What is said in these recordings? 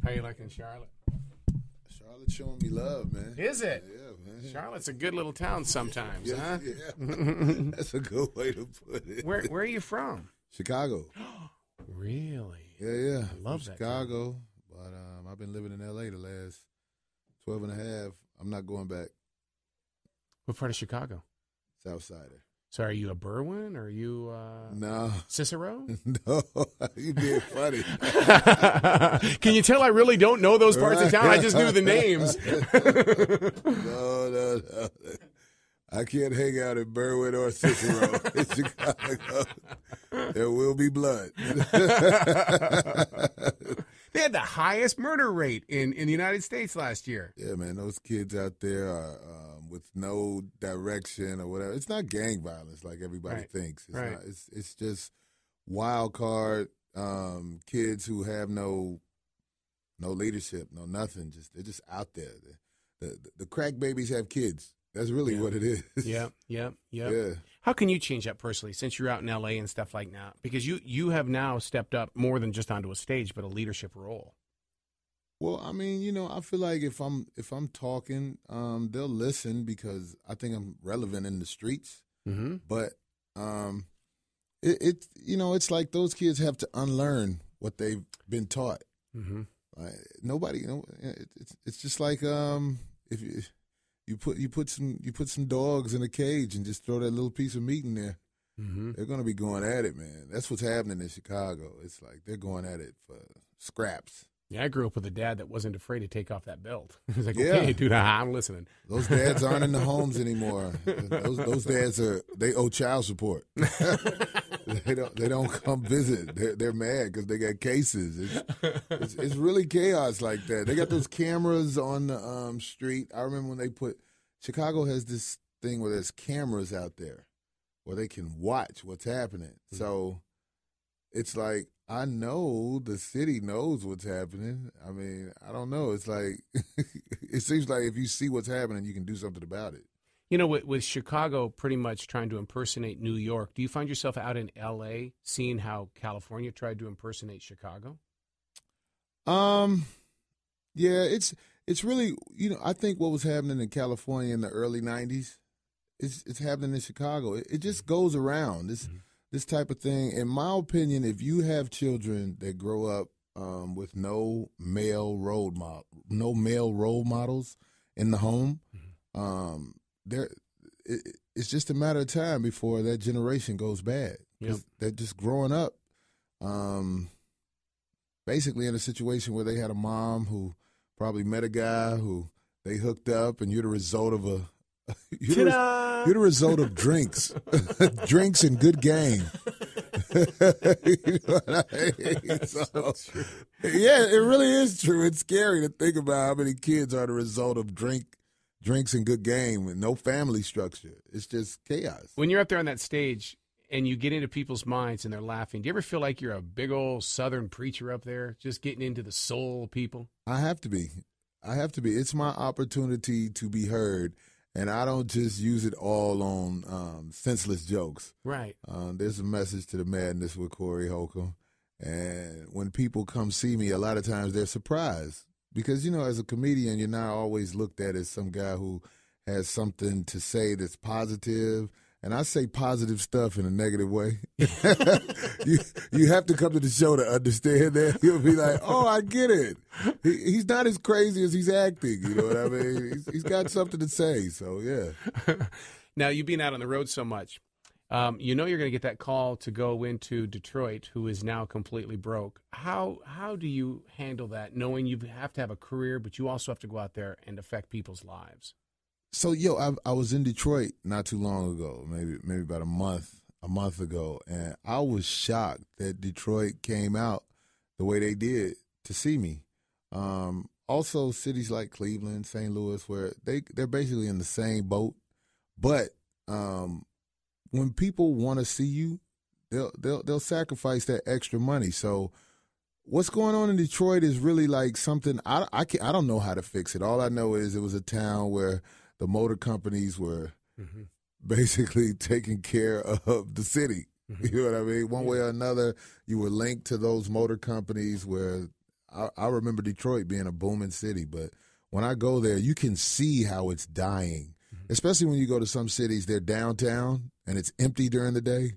How you liking Charlotte? Charlotte's showing me love, man. Is it? Yeah, man. Charlotte's a good little town sometimes, Yes, huh? Yeah. That's a good way to put it. Where are you from? Chicago. Really? Yeah. I love that. Chicago. But I've been living in L.A. the last 12 and a half. I'm not going back. What part of Chicago? Southsider. So are you a Berwyn? Or are you No. Cicero? No. You being funny. Can you tell I really don't know those parts of town? I just knew the names. No. I can't hang out in Berwyn or Cicero in Chicago. There will be blood. They had the highest murder rate in the United States last year. Yeah, man, those kids out there are with no direction or whatever. It's not gang violence like everybody thinks. It's Right. not. It's just wild card kids who have no leadership, no nothing. They're just out there. The crack babies have kids. That's really what it is. Yep. Yeah. How can you change that personally since you're out in L.A. and stuff like that? Because you have now stepped up more than just onto a stage, but a leadership role. Well, I mean, I feel like if I'm talking, they'll listen because I think I'm relevant in the streets. Mm-hmm. But it's like those kids have to unlearn what they've been taught. Mm-hmm. Nobody, it's just like if you put some dogs in a cage and just throw that little piece of meat in there, they're gonna be going at it, man. That's what's happening in Chicago. It's like they're going at it for scraps. Yeah, I grew up with a dad that wasn't afraid to take off that belt. He was like, okay, dude, I'm listening. Those dads aren't in the homes anymore. Those dads they owe child support. They don't come visit. They're mad because they got cases. It's really chaos like that. They got those cameras on the street. I remember when Chicago has this thing where there's cameras out there where they can watch what's happening. Mm-hmm. So it's like, I know the city knows what's happening. I mean, I don't know. It's like, it seems like if you see what's happening, you can do something about it. With Chicago pretty much trying to impersonate New York, do you find yourself out in L.A. seeing how California tried to impersonate Chicago? Yeah, it's really, I think what was happening in California in the early 90s, it's happening in Chicago. It just goes around. This type of thing, in my opinion, if you have children that grow up with no male role models in the home, it's just a matter of time before that generation goes bad. Yep. They're just growing up, basically in a situation where they had a mom who probably met a guy who they hooked up, and you're the result of you're the result of drinks, drinks and good game. You know what I mean? So yeah, it really is true. It's scary to think about how many kids are the result of drinks and good game and no family structure. It's just chaos. When you're up there on that stage and you get into people's minds and they're laughing, do you ever feel like you're a big old Southern preacher up there, just getting into the soul of people? I have to be. It's my opportunity to be heard. And I don't just use it all on senseless jokes. Right. There's a message to the madness with Corey Holcomb. And when people come see me, a lot of times they're surprised. Because, as a comedian, you're not always looked at as some guy who has something to say that's positive. And I say positive stuff in a negative way. You have to come to the show to understand that. You'll be like, oh, I get it. He's not as crazy as he's acting. You know what I mean? He's got something to say. So, yeah. Now, you being out on the road so much, you're going to get that call to go into Detroit, who is now completely broke. How do you handle that, knowing you have to have a career, but you also have to go out there and affect people's lives? So, I was in Detroit not too long ago, maybe about a month ago, and I was shocked that Detroit came out the way they did to see me. Also, cities like Cleveland, St. Louis, where they're basically in the same boat, but when people want to see you, they'll sacrifice that extra money. So, what's going on in Detroit is really like something I don't know how to fix it. All I know is it was a town where the motor companies were basically taking care of the city. You know what I mean? One way or another, you were linked to those motor companies where I remember Detroit being a booming city, but when I go there, you can see how it's dying. Especially when you go to some cities, they're downtown and it's empty during the day.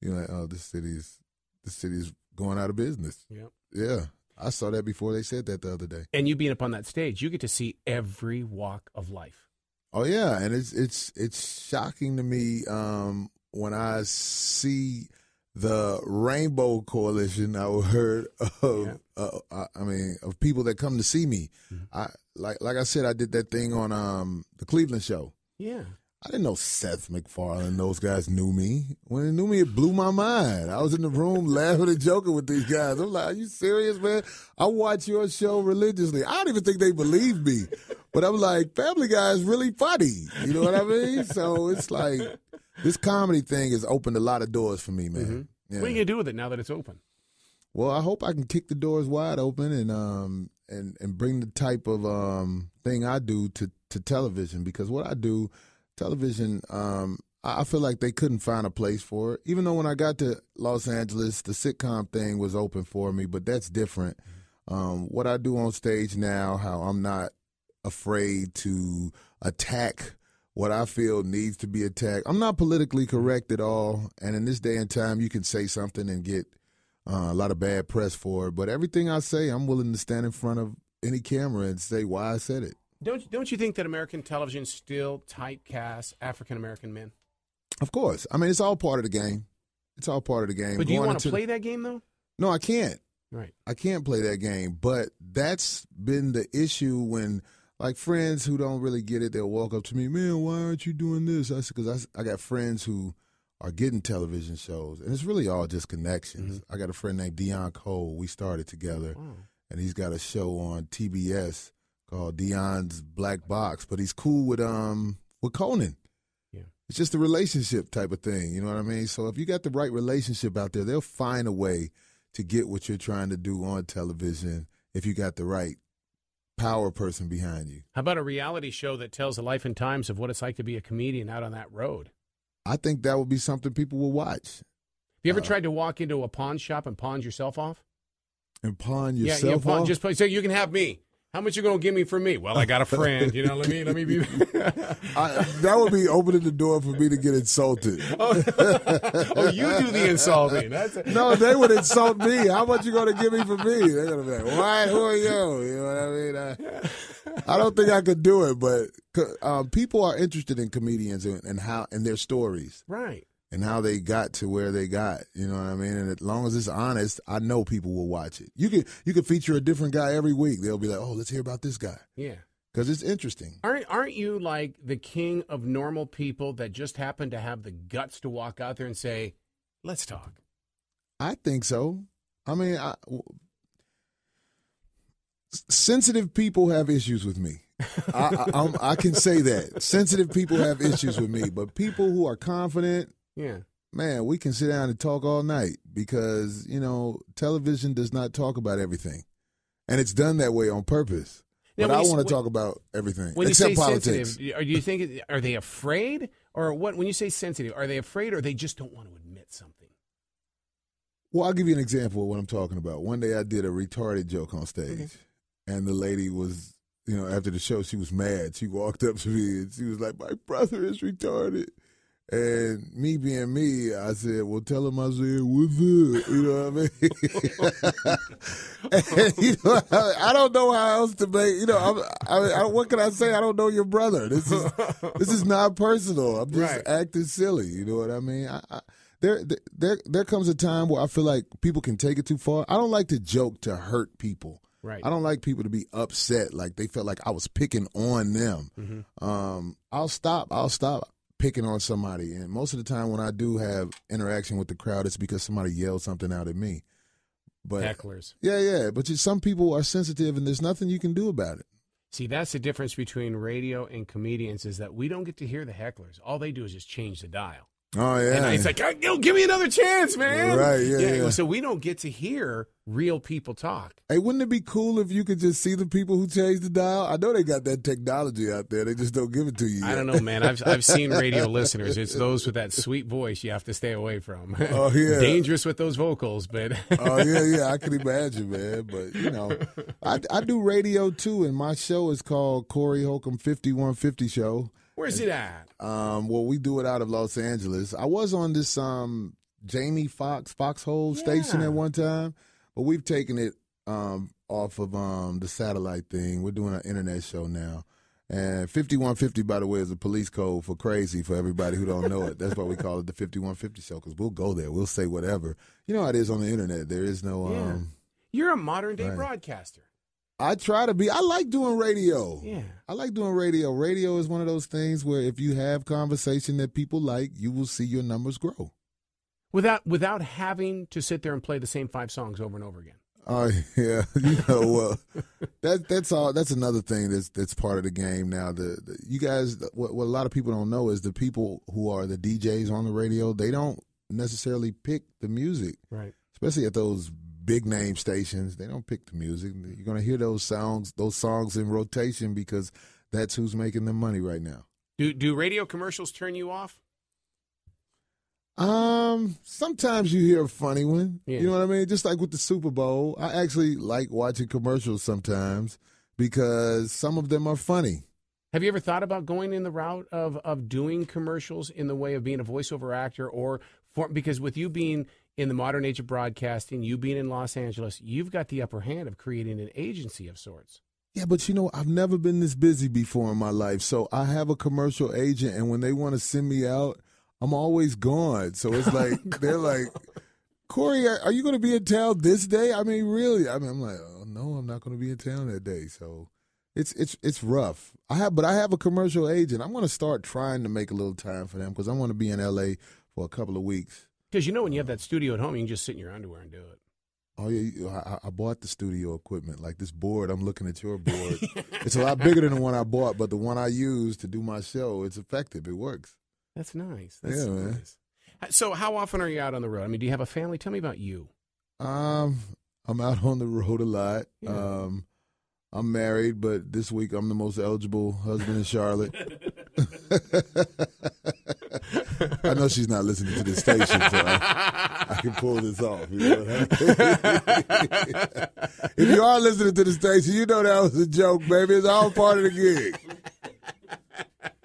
You're like, oh, this city's going out of business. Yep. Yeah. I saw that before they said that the other day. And you being up on that stage, you get to see every walk of life. Oh yeah, and it's shocking to me when I see the Rainbow Coalition. I heard of of people that come to see me. I like I said, I did that thing on the Cleveland show. Yeah. I didn't know Seth MacFarlane and those guys knew me. When they knew me, it blew my mind. I was in the room laughing and joking with these guys. I'm like, are you serious, man? I watch your show religiously. I don't even think they believe me. But I'm like, Family Guy is really funny. You know what I mean? So it's like this comedy thing has opened a lot of doors for me, man. Mm-hmm. Yeah. What are you going to do with it now that it's open? Well, I hope I can kick the doors wide open and bring the type of thing I do to television, because what I do, television, I feel like they couldn't find a place for it. Even though when I got to Los Angeles, the sitcom thing was open for me, but that's different. What I do on stage now, how I'm not afraid to attack what I feel needs to be attacked. I'm not politically correct at all, and in this day and time, you can say something and get a lot of bad press for it. But everything I say, I'm willing to stand in front of any camera and say why I said it. Don't you think that American television still typecasts African-American men? Of course. I mean, it's all part of the game. It's all part of the game. But do you want to play that game, though? No, I can't. Right. I can't play that game. But that's been the issue when, like, friends who don't really get it, they'll walk up to me, man, why aren't you doing this? I said, because I got friends who are getting television shows, and it's really all just connections. I got a friend named Dion Cole. We started together, and he's got a show on TBS called Dion's Black Box, but he's cool with Conan. Yeah. It's just a relationship type of thing, you know what I mean? So if you got the right relationship out there, they'll find a way to get what you're trying to do on television if you got the right power person behind you. How about a reality show that tells the life and times of what it's like to be a comedian out on that road? I think that would be something people will watch. Have you ever tried to walk into a pawn shop and pawn yourself off? And pawn yourself off? Just so you can have me. How much you gonna give me for me? Well, I got a friend. You know, let me be. That would be opening the door for me to get insulted. Oh, you do the insulting. No, they would insult me. How much you gonna give me for me? They're gonna be like, "Why? Who are you?" You know what I mean? I don't think I could do it, but people are interested in comedians and how and their stories, right? And how they got to where they got, you know what I mean? And as long as it's honest, I know people will watch it. You could feature a different guy every week. They'll be like, oh, let's hear about this guy. Yeah. Because it's interesting. Aren't you like the king of normal people that just happen to have the guts to walk out there and say, let's talk? I think so. I mean, sensitive people have issues with me. I can say that. Sensitive people have issues with me. But people who are confident, yeah, man, we can sit down and talk all night because, you know, television does not talk about everything. And it's done that way on purpose. Now, but I want to talk about everything, except politics. Are they afraid? Or what? When you say sensitive, are they afraid or they just don't want to admit something? Well, I'll give you an example of what I'm talking about. One day I did a retarded joke on stage, and the lady was, you know, after the show, she was mad. She walked up to me and she was like, my brother is retarded. And me being me, I said, well, tell him I said, what's up? You know what I mean? And, you know, I don't know how else to make, you know, what can I say? I don't know your brother. This is not personal. I'm just acting silly. You know what I mean? There comes a time where I feel like people can take it too far. I don't like to joke to hurt people. Right. I don't like people to be upset, like they felt like I was picking on them. I'll stop picking on somebody. And most of the time when I do have interaction with the crowd, it's because somebody yelled something out at me. But hecklers. Yeah. But some people are sensitive and there's nothing you can do about it. See, that's the difference between radio and comedians is that we don't get to hear the hecklers. All they do is just change the dial. Oh, yeah. And it's like, give me another chance, man. Right, yeah. So we don't get to hear real people talk. Hey, wouldn't it be cool if you could just see the people who change the dial? I know they got that technology out there. They just don't give it to you yet. I don't know, man. I've seen radio listeners. It's those with that sweet voice you have to stay away from. Oh, yeah. Dangerous with those vocals, but. Oh, yeah. I can imagine, man. But, I do radio, too, and my show is called Corey Holcomb 5150 Show. Where's it at? Well, we do it out of Los Angeles. I was on this Jamie Foxhole station at one time, but we've taken it off of the satellite thing. We're doing an internet show now. And 5150, by the way, is a police code for crazy for everybody who don't know it. That's why we call it the 5150 Show, because we'll go there. We'll say whatever. You know how it is on the internet. There is no... You're a modern-day broadcaster. I try to be. I like doing radio. Yeah. I like doing radio. Radio is one of those things where if you have conversation that people like, you will see your numbers grow. Without having to sit there and play the same 5 songs over and over again. Oh, yeah. Well, that's all. That's another thing that's part of the game now. You guys, what a lot of people don't know is the people who are the DJs on the radio, they don't necessarily pick the music. Right. Especially at those big name stations, they don't pick the music. You're going to hear those songs in rotation because that's who's making the money right now. Do radio commercials turn you off? Sometimes you hear a funny one. Yeah. You know what I mean? Just like with the Super Bowl, I actually like watching commercials sometimes because some of them are funny. Have you ever thought about going in the route of doing commercials in the way of being a voiceover actor because with you being in the modern age of broadcasting, you being in Los Angeles, you've got the upper hand of creating an agency of sorts. Yeah, but I've never been this busy before in my life. So I have a commercial agent, and when they want to send me out, I'm always gone. So it's like, they're like, Corey, are you going to be in town this day? I mean, really? I'm like, oh, no, I'm not going to be in town that day. So it's rough. I have a commercial agent. I'm going to start trying to make a little time for them because I want to be in L.A. for a couple of weeks. Because when you have that studio at home, you can just sit in your underwear and do it. Oh, yeah, I bought the studio equipment. Like this board, I'm looking at your board. It's a lot bigger than the one I bought, but the one I use to do my show, it's effective. It works. That's nice. Yeah, man. So how often are you out on the road? I mean, do you have a family? Tell me about you. I'm out on the road a lot. Yeah. I'm married, but this week I'm the most eligible husband in Charlotte. I know she's not listening to this station, so I can pull this off. You know what I mean? If you are listening to the station, you know that was a joke, baby. It's all part of the gig.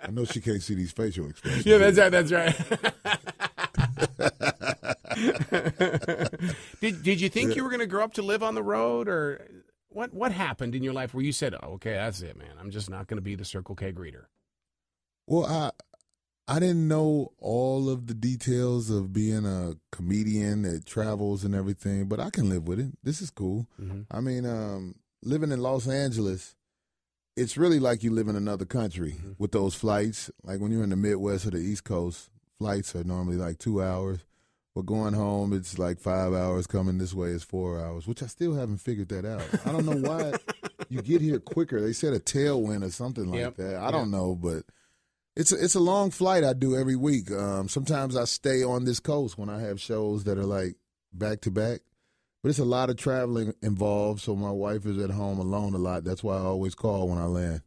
I know she can't see these facial expressions. Yeah, that's right. Did you think you were going to grow up to live on the road, or what happened in your life where you said, oh, okay, that's it, man. I'm just not going to be the Circle K greeter? Well, I didn't know all of the details of being a comedian that travels and everything, but I can live with it. This is cool. Mm-hmm. I mean, living in Los Angeles, it's really like you live in another country with those flights. Like when you're in the Midwest or the East Coast, flights are normally like 2 hours. But going home, it's like 5 hours. Coming this way is 4 hours, which I still haven't figured that out. I don't know why you get here quicker. They said a tailwind or something like that. I don't know, but it's a long flight I do every week. Sometimes I stay on this coast when I have shows that are like back to back. But it's a lot of traveling involved, so my wife is at home alone a lot. That's why I always call when I land.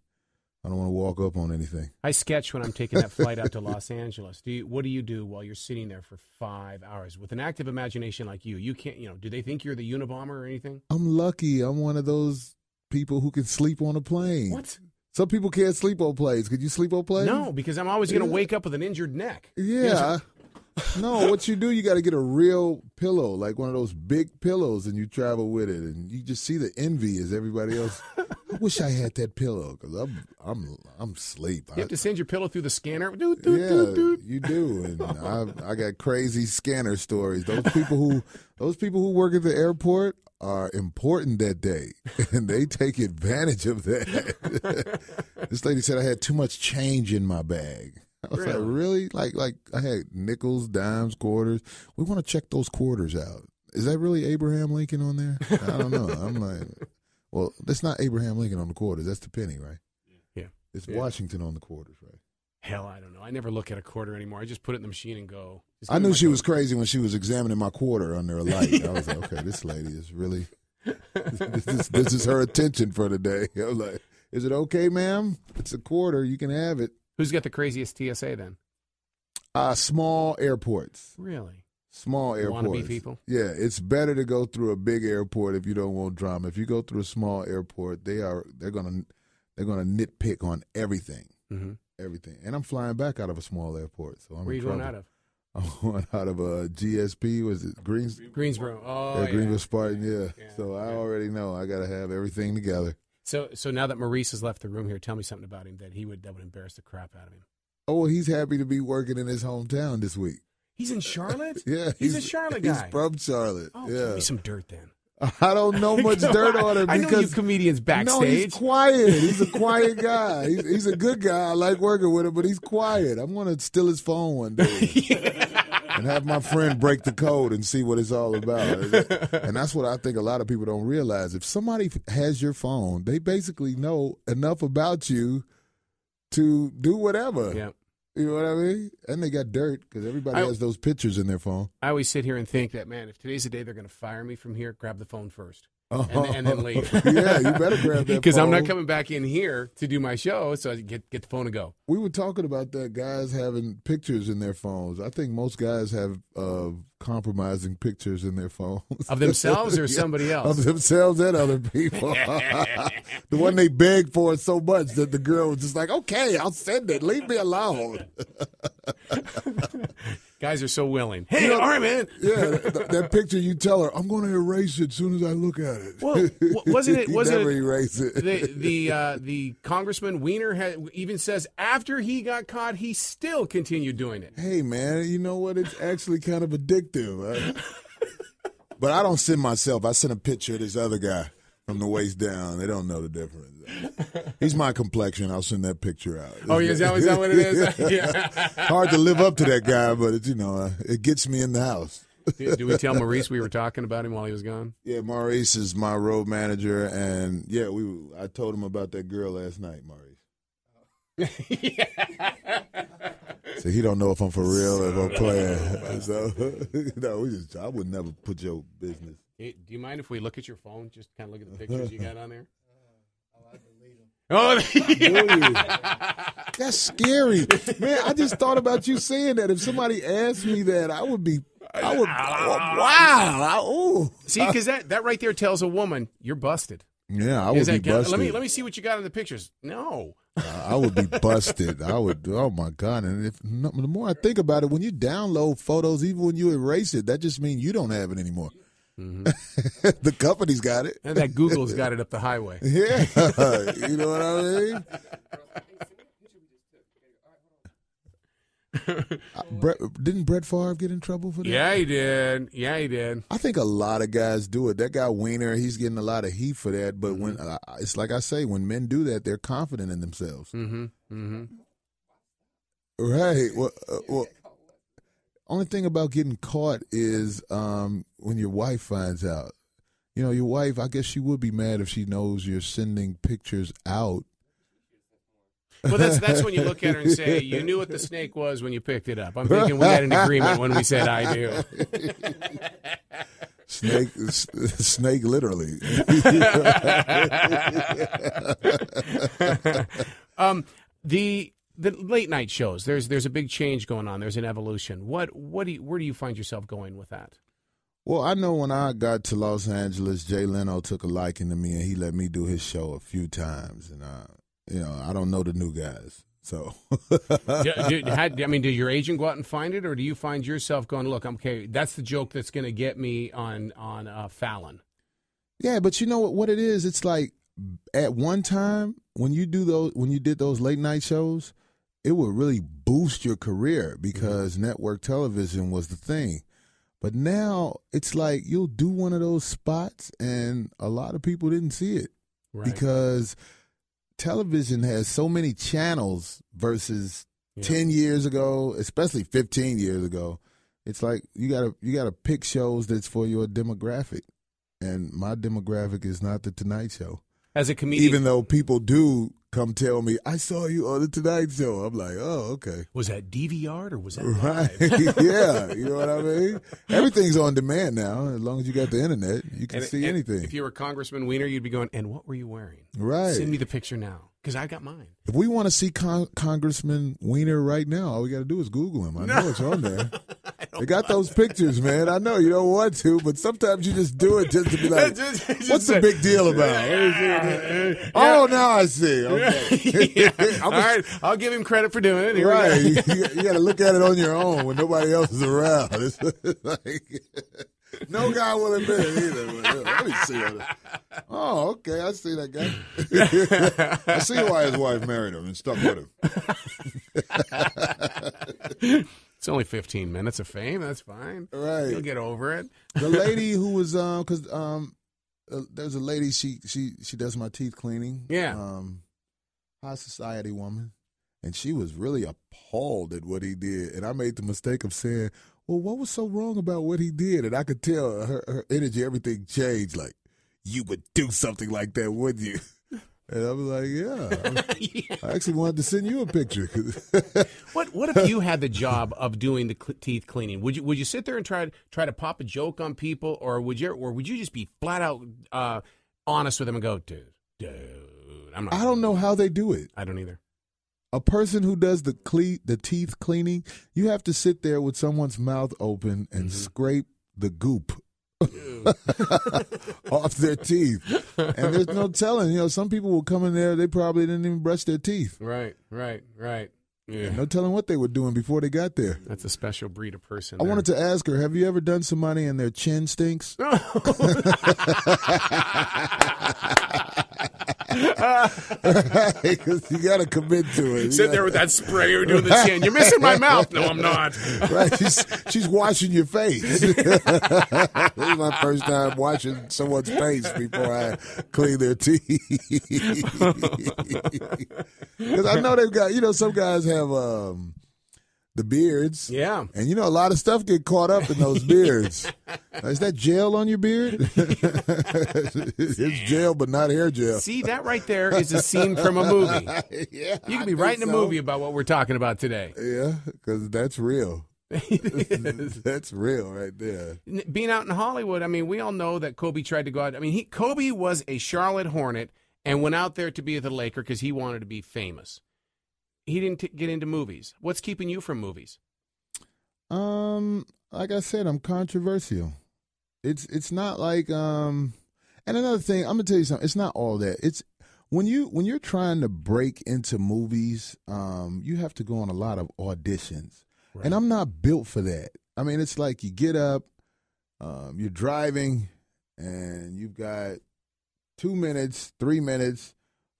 I don't want to walk up on anything. I sketch when I'm taking that flight out to Los Angeles. What do you do while you're sitting there for 5 hours? With an active imagination like you can't, do they think you're the Unabomber or anything? I'm lucky. I'm one of those people who can sleep on a plane. What? Some people can't sleep on planes. Could you sleep on planes? No, because I'm always going to wake up with an injured neck. Yeah. No, what you do, you got to get a real pillow, like one of those big pillows, and you travel with it, and you just see the envy as everybody else. I wish I had that pillow because I'm asleep. You have to send your pillow through the scanner. You do, and I got crazy scanner stories. Those people who work at the airport are important that day, and they take advantage of that. This lady said I had too much change in my bag. I was like, really? Like I had nickels, dimes, quarters. We want to check those quarters out. Is that really Abraham Lincoln on there? I don't know. I'm like, well, that's not Abraham Lincoln on the quarters. That's the penny, right? Yeah. It's Washington on the quarters, right? Hell, I don't know. I never look at a quarter anymore. I just put it in the machine and go. I knew she was crazy when she was examining my quarter under a light. I was like, okay, this lady is really, this is her attention for the day. I was like, is it okay, ma'am? It's a quarter. You can have it. Who's got the craziest TSA then? Small airports. Really? Small airports. Wannabe people? Yeah, it's better to go through a big airport if you don't want drama. If you go through a small airport, they're gonna nitpick on everything. Mm-hmm. Everything. And I'm flying back out of a small airport. So I'm Where are you going out of? I'm going out of a GSP. Was it Greensboro? Oh, yeah. Greensboro Spartan, yeah. So I already know I got to have everything together. So now that Maurice has left the room here, tell me something about him that would embarrass the crap out of him. Oh, well, he's happy to be working in his hometown this week. He's in Charlotte? Yeah. He's a Charlotte guy. He's from Charlotte. Oh, yeah. give me some dirt then. I don't know much dirt on him. I know you comedians backstage. No, he's quiet. He's a quiet guy. He's a good guy. I like working with him, but he's quiet. I'm going to steal his phone one day and have my friend break the code and see what it's all about. And that's what I think a lot of people don't realize. If somebody has your phone, they basically know enough about you to do whatever. Yeah. You know what I mean? And they got dirt because everybody has those pictures in their phone. I always sit here and think that, man, if today's the day they're going to fire me from here, grab the phone first. And then leave. Yeah, you better grab that phone. Because I'm not coming back in here to do my show, so I get the phone and go. We were talking about that, guys having pictures in their phones. I think most guys have compromising pictures in their phones. Of themselves or somebody else? Of themselves and other people. The one they begged for so much that the girl was just like, okay, I'll send it. Leave me alone. Guys are so willing. Hey, all right, man. Yeah, that picture you tell her, I'm going to erase it as soon as I look at it. Well, wasn't it? Never erase it. The Congressman Weiner even says after he got caught, he still continued doing it. Hey, man, you know what? It's actually kind of addictive. Right? But I don't send myself. I send a picture of this other guy from the waist down. They don't know the difference. He's my complexion. I'll send that picture out. Oh, is that what it is? Yeah. Hard to live up to that guy, but it gets me in the house. Did we tell Maurice we were talking about him while he was gone? Yeah, Maurice is my road manager, and yeah, I told him about that girl last night, Maurice. So he don't know if I'm for real or if I'm playing. So I would never put your business. Do you mind if we look at your phone? Just kind of look at the pictures you got on there. Oh, that's scary, man. I just thought about you saying that. If somebody asked me that, I would wow. See, because that right there tells a woman you're busted. Yeah, I would be busted. Let me see what you got in the pictures. No. I would be busted. I would. Oh my God! And the more I think about it, when you download photos, even when you erase it, that just means you don't have it anymore. Mm-hmm. The company's got it, and that Google's got it up the highway. Yeah, you know what I mean. Didn't Brett Favre get in trouble for that? Yeah, he did. I think a lot of guys do it. That guy Weiner, he's getting a lot of heat for that. But when it's like I say, when men do that, they're confident in themselves. Mm-hmm. Mm-hmm. Right. Well, only thing about getting caught is when your wife finds out. You know, your wife, I guess she would be mad if she knows you're sending pictures out. Well, that's when you look at her and say, you knew what the snake was when you picked it up. I'm thinking we had an agreement when we said I do. Snake literally. The late night shows, there's a big change going on. There's an evolution. Where do you find yourself going with that? Well, I know when I got to Los Angeles, Jay Leno took a liking to me, and he let me do his show a few times. And I don't know the new guys, so. Did your agent go out and find it, or do you find yourself going, look, okay, that's the joke that's going to get me on Fallon? Yeah, but you know what it is? It's like at one time when you did those late night shows, it would really boost your career because network television was the thing. But now it's like you'll do one of those spots and a lot of people didn't see it because television has so many channels versus 10 years ago, especially 15 years ago. It's like you gotta pick shows that's for your demographic. And my demographic is not the Tonight Show. As a comedian, even though people do come tell me, I saw you on the Tonight Show. I'm like, oh, okay. Was that DVR'd or was that right? live? Yeah, you know what I mean? Everything's on demand now. As long as you got the internet, you can see anything. If you were Congressman Weiner, you'd be going, and what were you wearing? Right. Send me the picture now, because I got mine. If we want to see Congressman Weiner right now, all we got to do is Google him. I know it's on there. They got those pictures, man. I know you don't want to, but sometimes you just do it just to be like, what's the big deal about? Oh, now I see. Okay. All right, I'll give him credit for doing it. Here right. You got to look at it on your own when nobody else is around. It's like, no guy will admit it either. Let me see. Oh, okay. I see that guy. I see why his wife married him and stuck with him. It's only 15 minutes of fame. That's fine. Right. You'll get over it. The lady who was because there's a lady she does my teeth cleaning. Yeah. High society woman, and she was really appalled at what he did, and I made the mistake of saying, well, what was so wrong about what he did? And I could tell her energy, everything changed. Like, you would do something like that, wouldn't you? And I was like, yeah. I actually wanted to send you a picture. What if you had the job of doing the teeth cleaning? Would you sit there and try to pop a joke on people, or would you just be flat out honest with them and go, dude, I don't know how they do it. I don't either. A person who does the teeth cleaning, you have to sit there with someone's mouth open and scrape the goop off their teeth. And there's no telling. Some people will come in there, they probably didn't even brush their teeth. Right. Yeah. No telling what they were doing before they got there. That's a special breed of person. I wanted to ask her, have you ever done somebody and their chin stinks? Because you got to commit to it. Sit there with that sprayer doing the chin. You're missing my mouth. No, I'm not. Right. She's washing your face. This is my first time washing someone's face before I clean their teeth. Because I know they've got, some guys have the beards. Yeah. And a lot of stuff get caught up in those beards. Is that gel on your beard? It's gel, but not hair gel. See, that right there is a scene from a movie. Yeah, you could be writing a movie about what we're talking about today. Yeah, because that's real. That's real right there. Being out in Hollywood, I mean, we all know that Kobe tried to go out. I mean, Kobe was a Charlotte Hornet and went out there to be with the Laker because he wanted to be famous. He didn't get into movies. What's keeping you from movies? Like I said, I'm controversial. It's not like and another thing, I'm gonna tell you something. It's not all that. It's when you're trying to break into movies, you have to go on a lot of auditions, right. And I'm not built for that. I mean, it's like you get up, you're driving, and you've got 2 minutes, 3 minutes.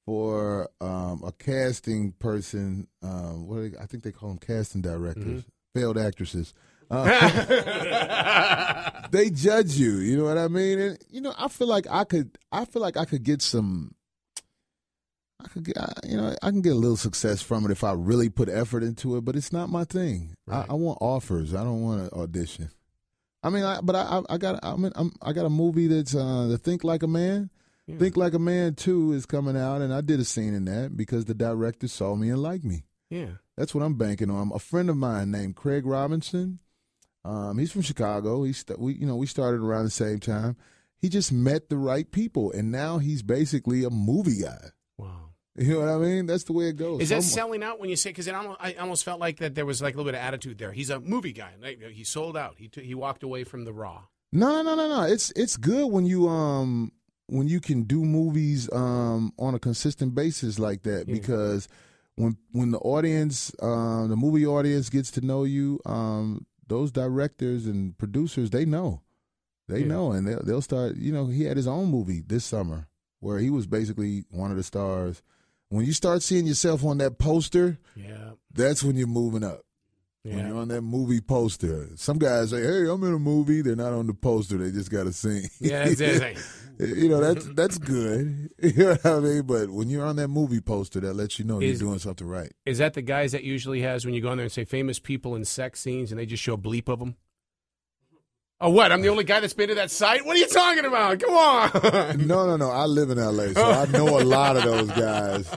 For a casting person, I think they call them casting directors, failed actresses. They judge you. You know what I mean? And I feel like I could get some. I can get a little success from it if I really put effort into it. But it's not my thing. Right. I want offers. I don't want to audition. I mean, I got a movie that's the Think Like a Man. Yeah. Think Like a Man 2 is coming out, and I did a scene in that because the director saw me and liked me. Yeah. That's what I'm banking on. A friend of mine named Craig Robinson, he's from Chicago. We started around the same time. He just met the right people, and now he's basically a movie guy. Wow. You know what I mean? That's the way it goes. Is that selling out when you say, because I almost felt like that there was like a little bit of attitude there. He's a movie guy. He sold out. He walked away from the raw. No. It's good when you can do movies on a consistent basis like that, because when the audience, the movie audience gets to know you, those directors and producers, they know, and they'll start. He had his own movie this summer where he was basically one of the stars. When you start seeing yourself on that poster, that's when you're moving up. Yeah. When you're on that movie poster, some guys say, "Hey, I'm in a movie." They're not on the poster; they just got to sing. Yeah, exactly. That's good. You know what I mean? But when you're on that movie poster, that lets you know you're doing something right. Is that the guys that usually has when you go in there and say famous people in sex scenes, and they just show a bleep of them? Oh, what? I'm the only guy that's been to that site? What are you talking about? Come on. No. I live in L.A., so I know a lot of those guys.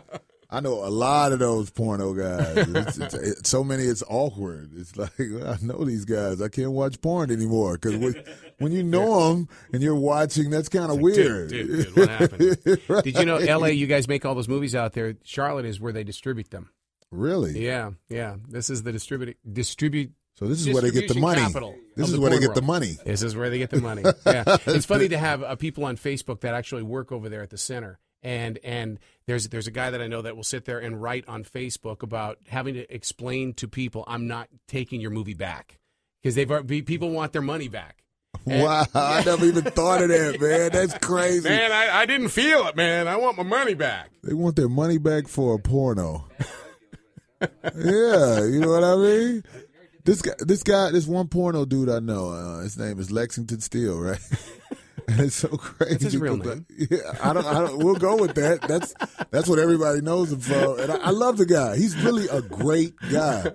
I know a lot of those porno guys. It's so many, it's awkward. It's like, well, I know these guys. I can't watch porn anymore because when you know them and you're watching, that's kind of weird. Dude, what happened? Right. Did you know L.A., you guys make all those movies out there. Charlotte is where they distribute them. Really? Yeah. This is the distribute. So this is where they get the money. This is where they get the money. This is where they get the money. Yeah. It's funny to have people on Facebook that actually work over there at the center. And there's a guy that I know that will sit there and write on Facebook about having to explain to people, I'm not taking your movie back, because people want their money back. Wow, I never even thought of that, man. That's crazy. Man, I didn't feel it, man. I want my money back. They want their money back for a porno. Yeah, you know what I mean? This one porno dude I know, his name is Lexington Steele, right? And it's so crazy. That's his real name. Yeah, I don't. We'll go with that. That's what everybody knows him for. And I love the guy. He's really a great guy,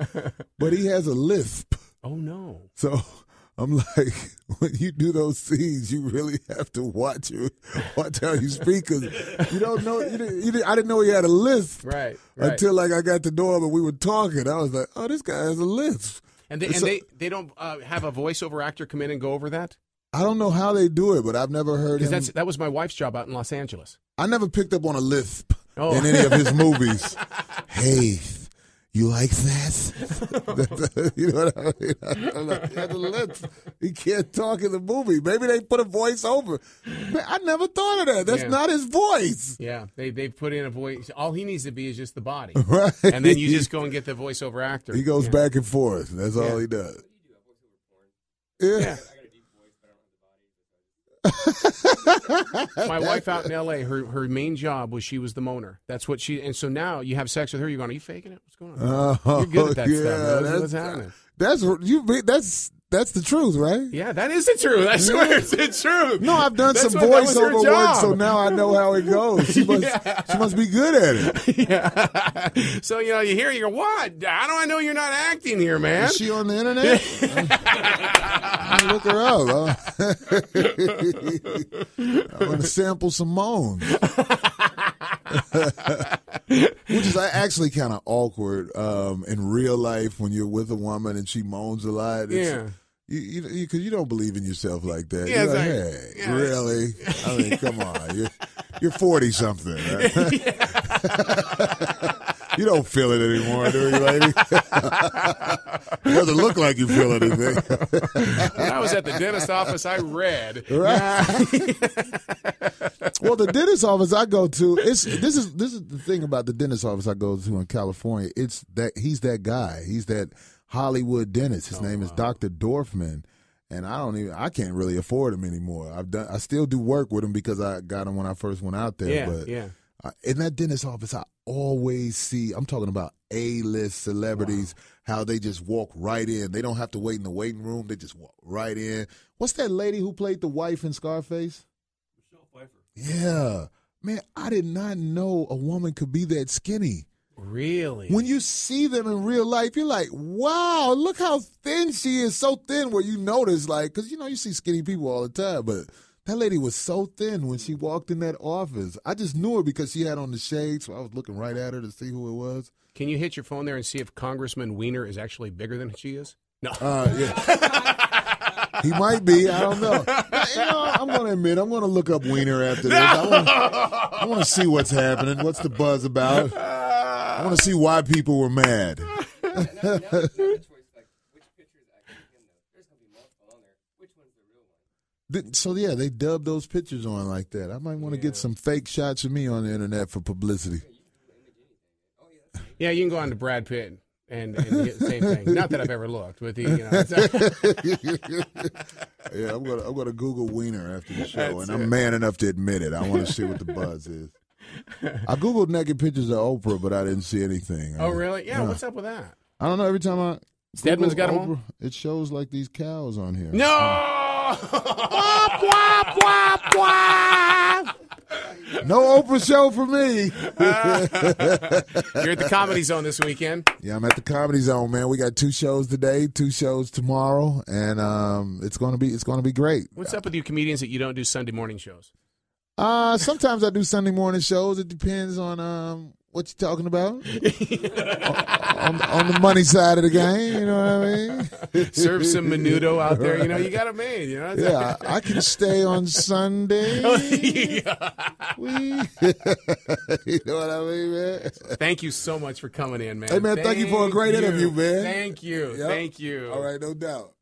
but he has a lisp. Oh no! So I'm like, when you do those scenes, you really have to watch how you speak, because you don't know. I didn't know he had a lisp. Right. Until like I got to know him and we were talking. I was like, oh, this guy has a lisp. And they don't have a voiceover actor come in and go over that? I don't know how they do it, but I've never heard him. That was my wife's job out in Los Angeles. I never picked up on a lisp in any of his movies. Hey, you like that? You know what I mean? I'm like, he has a lisp. He can't talk in the movie. Maybe they put a voice over. Man, I never thought of that. That's not his voice. Yeah, they put in a voice. All he needs to be is just the body. Right. And then you just go and get the voiceover actor. He goes back and forth. That's all he does. Yeah. My wife out in L.A., her main job was she was the moaner. That's what she. And so now you have sex with her. You're going, are you faking it? What's going on? You're good at that stuff. What's happening? That's the truth, right? Yeah, that is the truth. I swear it's the truth. No, I've done some voiceover work, so now I know how it goes. She must be good at it. Yeah. So, you hear you go, what? How do I know you're not acting here, man? Is she on the internet? I look her up. I'm going to sample some moans. Which is actually kind of awkward in real life when you're with a woman and she moans a lot. Yeah. Because you don't believe in yourself like that. Yeah, you're like, hey, really? I mean, come on. You're 40-something. Right? You don't feel it anymore, do you, lady? It doesn't look like you feel anything. When I was at the dentist office, I read. Right. Well, the dentist office I go to, this is the thing about the dentist office I go to in California. It's that he's that guy. He's that Hollywood dentist. His name is Dr. Dorfman, and I can't really afford him anymore. I still do work with him because I got him when I first went out there. In that dentist office, I always see, I'm talking about A-list celebrities, how they just walk right in. They don't have to wait in the waiting room. They just walk right in. What's that lady who played the wife in Scarface? Michelle Pfeiffer. Yeah. Man, I did not know a woman could be that skinny. Really? When you see them in real life, you're like, wow, look how thin she is. So thin where you notice, like, because, you see skinny people all the time, but that lady was so thin when she walked in that office. I just knew her because she had on the shades, so I was looking right at her to see who it was. Can you hit your phone there and see if Congressman Weiner is actually bigger than she is? No. Yeah. He might be. I don't know. I'm going to admit, I'm going to look up Weiner after this. I want to see what's happening. What's the buzz about? I want to see why people were mad. So, yeah, they dubbed those pictures on like that. I might want to get some fake shots of me on the internet for publicity. Yeah, you can go on to Brad Pitt and get the same thing. Not that I've ever looked with the, Yeah, I'm gonna Google Weiner after the show, and I'm man enough to admit it. I want to see what the buzz is. I Googled naked pictures of Oprah, but I didn't see anything. Oh, really? Yeah, what's up with that? I don't know. Every time I Stedman's got them Oprah, all? it shows like these cows on here. No! Wop, wop, wop, wop. No Oprah show for me. You're at the Comedy Zone this weekend. Yeah, I'm at the Comedy Zone, man. We got 2 shows today, 2 shows tomorrow, and it's gonna be great. What's up with you comedians that you don't do Sunday morning shows? Sometimes I do Sunday morning shows. It depends on what you talking about? on the money side of the game, you know what I mean? Serve some menudo out there, you know, you got it made, you know? Yeah, I can stay on Sunday. You know what I mean, man? Thank you so much for coming in, man. Hey, man, thank you for a great interview, man. Thank you. Yep. Thank you. All right, no doubt.